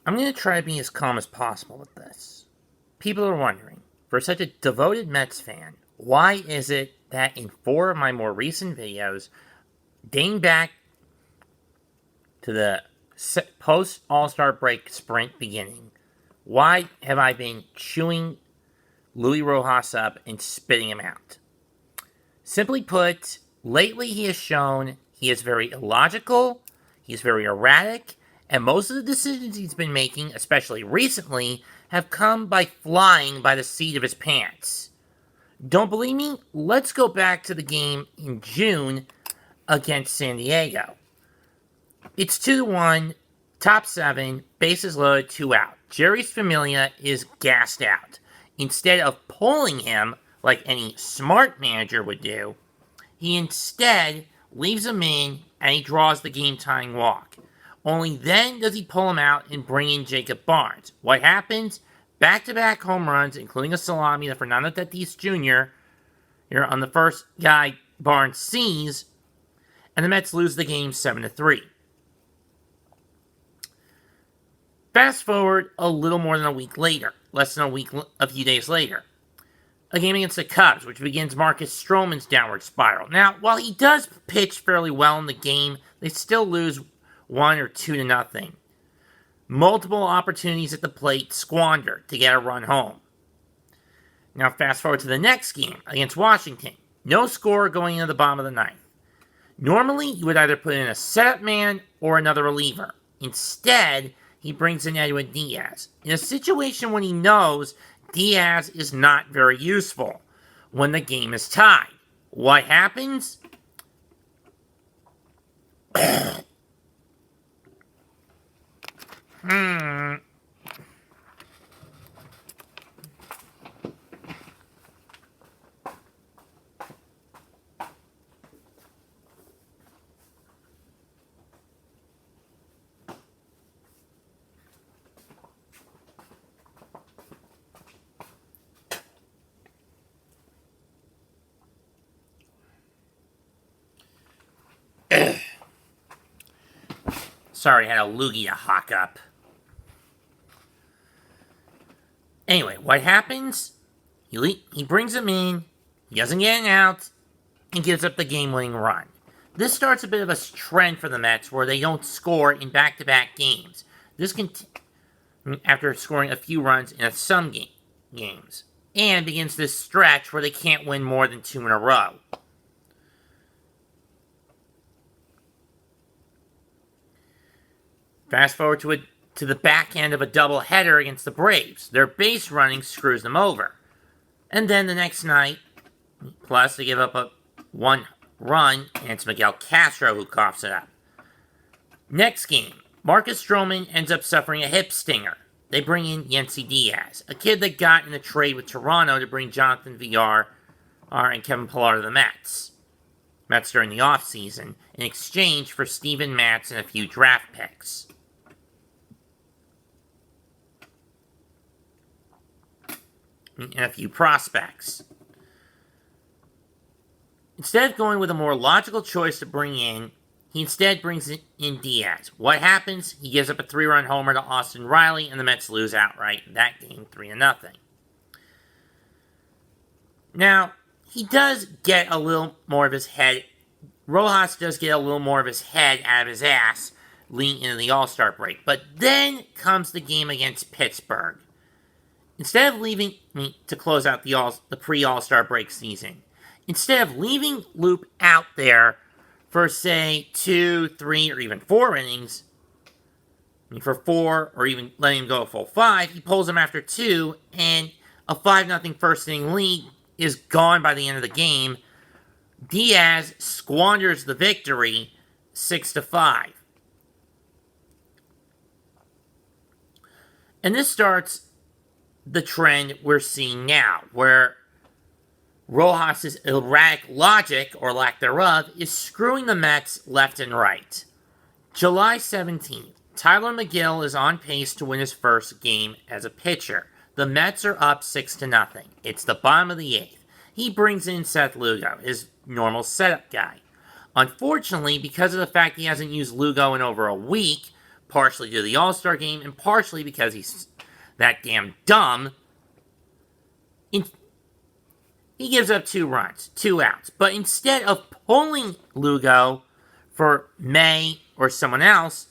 I'm going to try to be as calm as possible with this. People are wondering, for such a devoted Mets fan, why is it that in 4 of my more recent videos, dating back to the post All-Star break sprint beginning, why have I been chewing Luis Rojas up and spitting him out? Simply put, lately he has shown he is very illogical, he's very erratic, and most of the decisions he's been making, especially recently, have come by flying by the seat of his pants. Don't believe me? Let's go back to the game in June against San Diego. It's 2-1, top 7, bases loaded, 2 out. Jerry's Familia is gassed out. Instead of pulling him like any smart manager would do, he instead leaves him in and he draws the game-tying walk. Only then does he pull him out and bring in Jacob Barnes. What happens? Back-to-back home runs, including a salami to Fernando Tatis Jr. Here on the first guy Barnes sees, and the Mets lose the game 7-3. Fast forward a little more than a week later, less than a few days later. A game against the Cubs, which begins Marcus Stroman's downward spiral. Now, while he does pitch fairly well in the game, they still lose 1 or 2-0. Multiple opportunities at the plate squandered to get a run home. Now, fast forward to the next game against Washington. No score going into the bottom of the ninth. Normally, you would either put in a setup man or another reliever. Instead, he brings in Edwin Diaz. In a situation when he knows Diaz is not very useful when the game is tied. What happens? Sorry, I had a loogie to hawk up. Anyway, what happens? He brings him in, he doesn't get an out, and gives up the game-winning run. This starts a bit of a trend for the Mets where they don't score in back-to-back games. This after scoring a few runs in some games, and begins this stretch where they can't win more than 2 in a row. Fast forward to the back end of a doubleheader against the Braves. Their base running screws them over. And then the next night, plus they give up a 1 run, and it's Miguel Castro who coughs it up. Next game, Marcus Stroman ends up suffering a hip stinger. They bring in Yennsy Diaz, a kid that got in a trade with Toronto to bring Jonathan Villar and Kevin Pillar to the Mets during the offseason, in exchange for Steven Matz and a few draft picks. And a few prospects. Instead of going with a more logical choice to bring in, he instead brings in Diaz. What happens? He gives up a 3-run homer to Austin Riley, and the Mets lose outright in that game 3-0. Now, he does get a little more of his head. Rojas does get a little more of his head out of his ass leading into the All-Star break. But then comes the game against Pittsburgh. Instead of leaving to close out the pre-All-Star break season, instead of leaving Loop out there for, say, 2, 3, or even 4 innings, for 4, or even letting him go a full 5, he pulls him after 2, and a 5-0 first inning lead is gone by the end of the game. Diaz squanders the victory 6-5. And this starts the trend we're seeing now, where Rojas' erratic logic, or lack thereof, is screwing the Mets left and right. July 17th, Tyler McGill is on pace to win his first game as a pitcher. The Mets are up 6-0. It's the bottom of the 8th. He brings in Seth Lugo, his normal setup guy. Unfortunately, because of the fact he hasn't used Lugo in over a week, partially due to the All-Star game and partially because he's that damn dumb. He gives up 2 runs, 2 outs. But instead of pulling Lugo for May or someone else,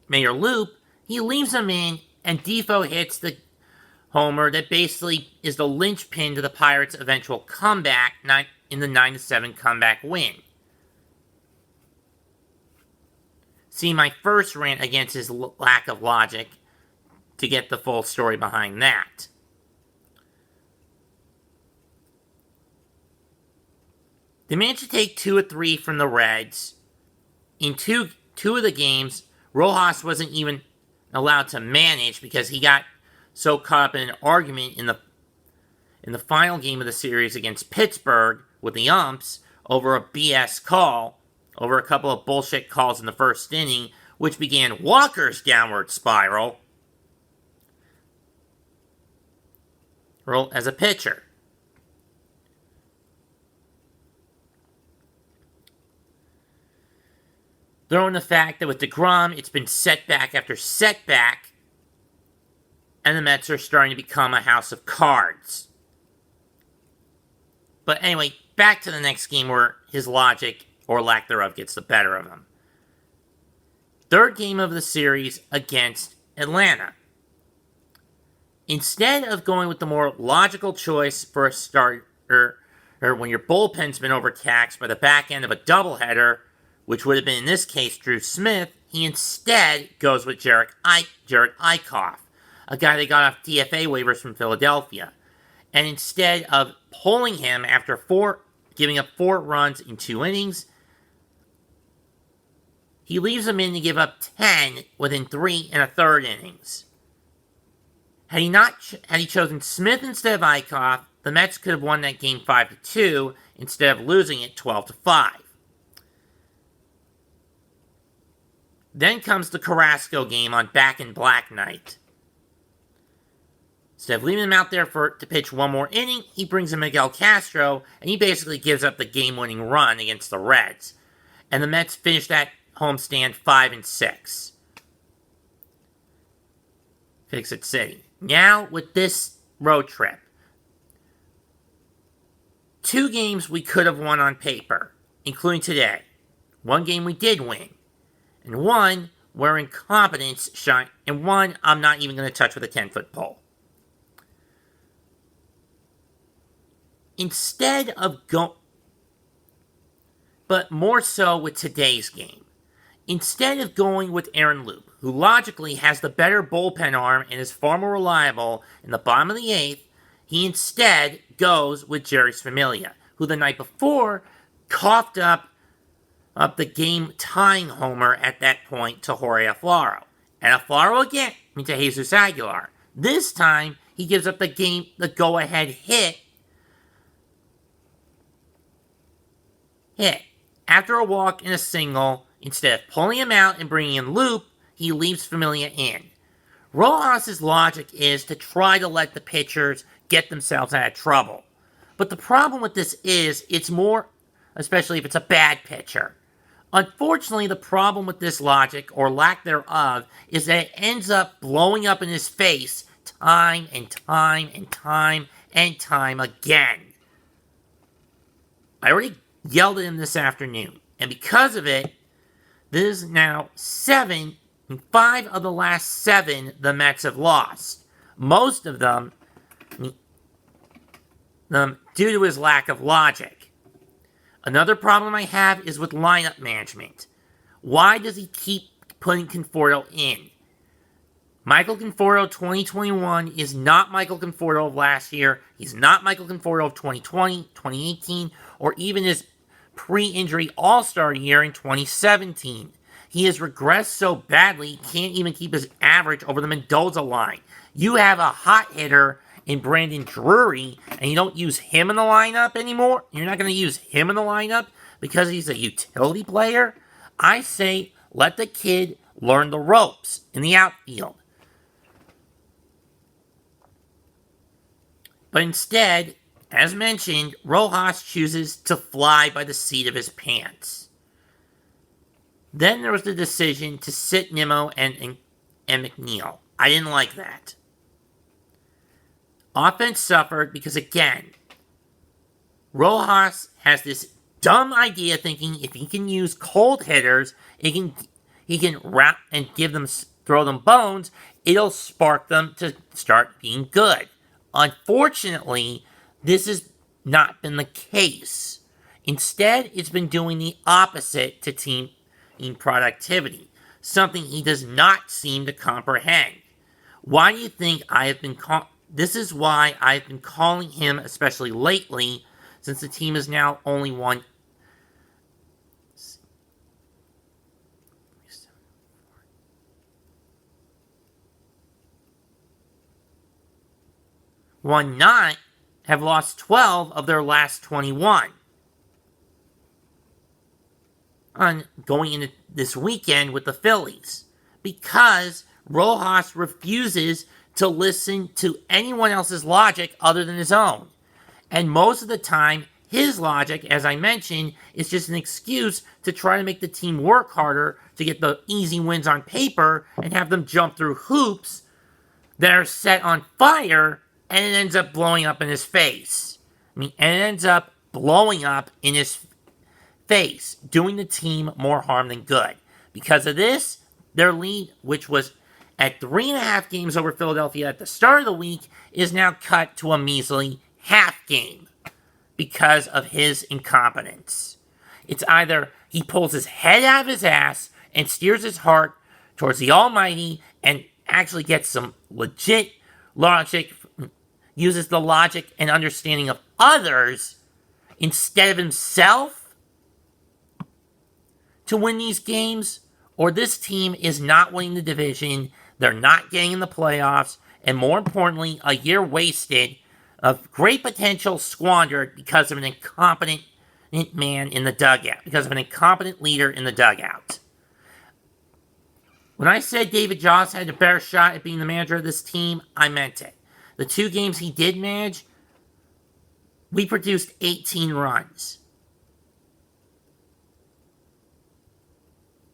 May or Loop, he leaves him in, and Defoe hits the homer that basically is the linchpin to the Pirates' eventual comeback in the 9-7 comeback win. See my first rant against his lack of logic to get the full story behind that. They managed to take 2 of 3 from the Reds. In two of the games, Rojas wasn't even allowed to manage because he got so caught up in an argument in the final game of the series against Pittsburgh with the umps over a BS call, over a couple of bullshit calls in the first inning, which began Walker's downward spiral as a pitcher. Throwing the fact that with DeGrom, it's been setback after setback, and the Mets are starting to become a house of cards. But anyway, back to the next game where his logic, or lack thereof, gets the better of him. Third game of the series against Atlanta. Instead of going with the more logical choice for a starter, or when your bullpen's been overtaxed by the back end of a doubleheader, which would have been in this case Drew Smith, he instead goes with Jared Eichhoff, a guy that got off DFA waivers from Philadelphia. And instead of pulling him after giving up 4 runs in 2 innings, he leaves him in to give up 10 within 3 1/3 innings. Had he chosen Smith instead of Eichhoff, the Mets could have won that game 5-2 instead of losing it 12-5. Then comes the Carrasco game on Back in Black night. Instead of leaving him out there to pitch 1 more inning, he brings in Miguel Castro, and he basically gives up the game-winning run against the Reds. And the Mets finish that homestand 5-6. Fix-It City. Now, with this road trip, 2 games we could have won on paper, including today. 1 game we did win. And 1 where incompetence shine, and 1 I'm not even going to touch with a 10-foot pole. Instead of but more so with today's game. Instead of going with Aaron Loop, who logically has the better bullpen arm and is far more reliable in the bottom of the 8th, he instead goes with Jerry Familia, who the night before coughed up the game-tying homer at that point to Jorge Alfaro. And Alfaro again, to Jesus Aguilar. This time, he gives up the go-ahead hit. After a walk and a single, instead of pulling him out and bringing in Loop, he leaves Familia in. Rojas' logic is to try to let the pitchers get themselves out of trouble. But the problem with this is, it's more, especially if it's a bad pitcher. Unfortunately, the problem with this logic, or lack thereof, is that it ends up blowing up in his face time and time and time and time again. I already yelled at him this afternoon, and because of it, this is now 7, and 5 of the last 7 the Mets have lost. Most of them due to his lack of logic. Another problem I have is with lineup management. Why does he keep putting Conforto in? Michael Conforto 2021 is not Michael Conforto of last year. He's not Michael Conforto of 2020, 2018, or even his pre-injury All-Star year in 2017. He has regressed so badly, he can't even keep his average over the Mendoza line. You have a hot hitter in Brandon Drury, and you don't use him in the lineup anymore? You're not going to use him in the lineup because he's a utility player? I say, let the kid learn the ropes in the outfield. But instead, as mentioned, Rojas chooses to fly by the seat of his pants. Then there was the decision to sit Nimmo and McNeil. I didn't like that. Offense suffered because, again, Rojas has this dumb idea thinking if he can use cold hitters, he can wrap and throw them bones, it'll spark them to start being good. Unfortunately, this has not been the case. Instead, it's been doing the opposite to team productivity, something he does not seem to comprehend. Why do you think I have been this is why I've been calling him, especially lately, since the team is now only won nine, have lost 12 of their last 21. On going into this weekend with the Phillies, because Rojas refuses to listen to anyone else's logic other than his own. And most of the time, his logic, as I mentioned, is just an excuse to try to make the team work harder to get the easy wins on paper and have them jump through hoops that are set on fire, and it ends up blowing up in his face. And it ends up blowing up in his face, doing the team more harm than good. Because of this, their lead, which was at 3.5 games over Philadelphia at the start of the week, is now cut to a measly half game because of his incompetence. It's either he pulls his head out of his ass and steers his heart towards the Almighty and actually gets some legit logic, uses the logic and understanding of others instead of himself to win these games, or this team is not winning the division, they're not getting in the playoffs, and more importantly, a year wasted of great potential squandered because of an incompetent man in the dugout, because of an incompetent leader in the dugout. When I said David Joss had a better shot at being the manager of this team, I meant it. The 2 games he did manage, we produced 18 runs.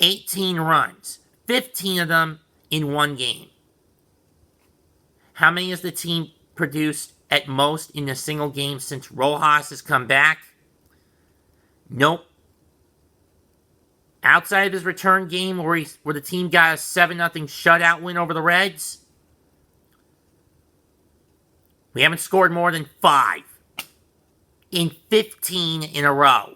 18 runs. 15 of them in 1 game. How many has the team produced at most in a single game since Rojas has come back? Nope. Outside of his return game where the team got a 7-0 shutout win over the Reds, we haven't scored more than 5 in 15 in a row.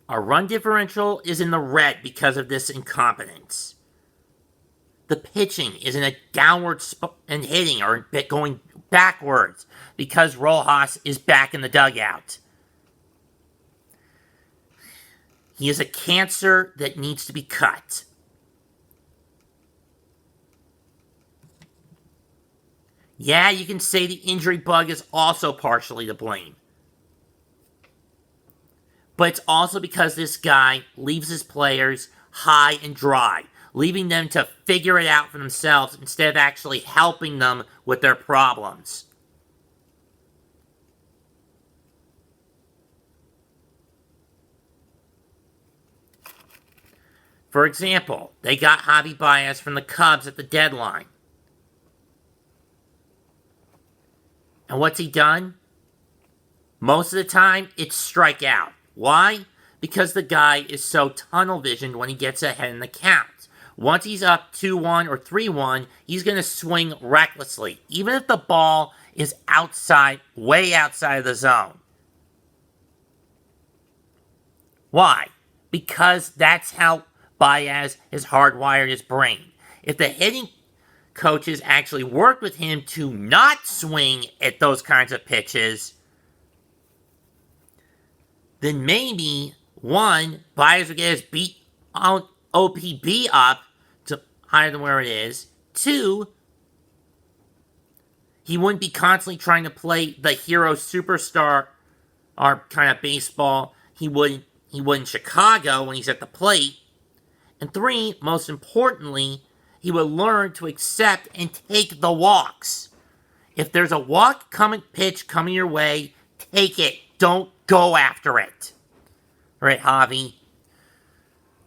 Our run differential is in the red because of this incompetence. The pitching is in a downward and hitting or going backwards because Rojas is back in the dugout. He is a cancer that needs to be cut. Yeah, you can say the injury bug is also partially to blame. But it's also because this guy leaves his players high and dry, leaving them to figure it out for themselves instead of actually helping them with their problems. For example, they got Javi Baez from the Cubs at the deadline. And what's he done? Most of the time, it's strikeout. Why? Because the guy is so tunnel-visioned when he gets ahead in the count. Once he's up 2-1 or 3-1, he's going to swing recklessly, even if the ball is way outside of the zone. Why? Because that's how Baez has hardwired his brain. If the hitting coaches actually worked with him to not swing at those kinds of pitches, then maybe, 1, Baez would get his OPB up to higher than where it is. 2, he wouldn't be constantly trying to play the hero superstar kind of baseball he would in Chicago when he's at the plate. And 3, most importantly, he would learn to accept and take the walks. If there's a pitch coming your way, take it. Don't go after it. All right, Javi?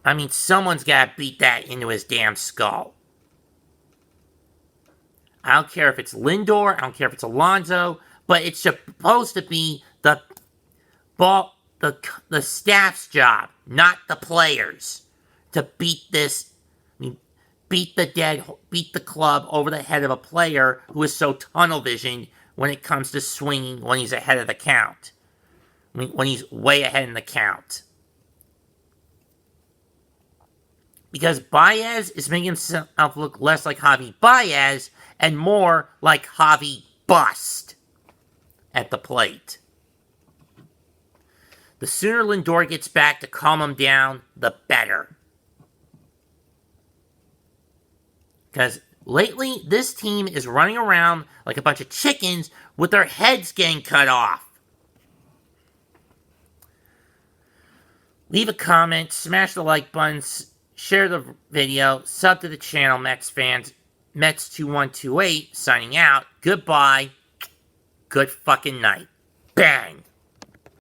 I mean, someone's got to beat that into his damn skull. I don't care if it's Lindor, I don't care if it's Alonso, but it's supposed to be the staff's job, not the players, to beat this. I mean, beat the club over the head of a player who is so tunnel visioned when it comes to swinging when he's ahead of the count. I mean, when he's way ahead in the count. Because Baez is making himself look less like Javi Baez and more like Javi Bust at the plate. The sooner Lindor gets back to calm him down, the better. Because lately, this team is running around like a bunch of chickens with their heads getting cut off. Leave a comment, smash the like button, share the video, sub to the channel, Mets fans. Mets2128 signing out. Goodbye. Good fucking night. Bang.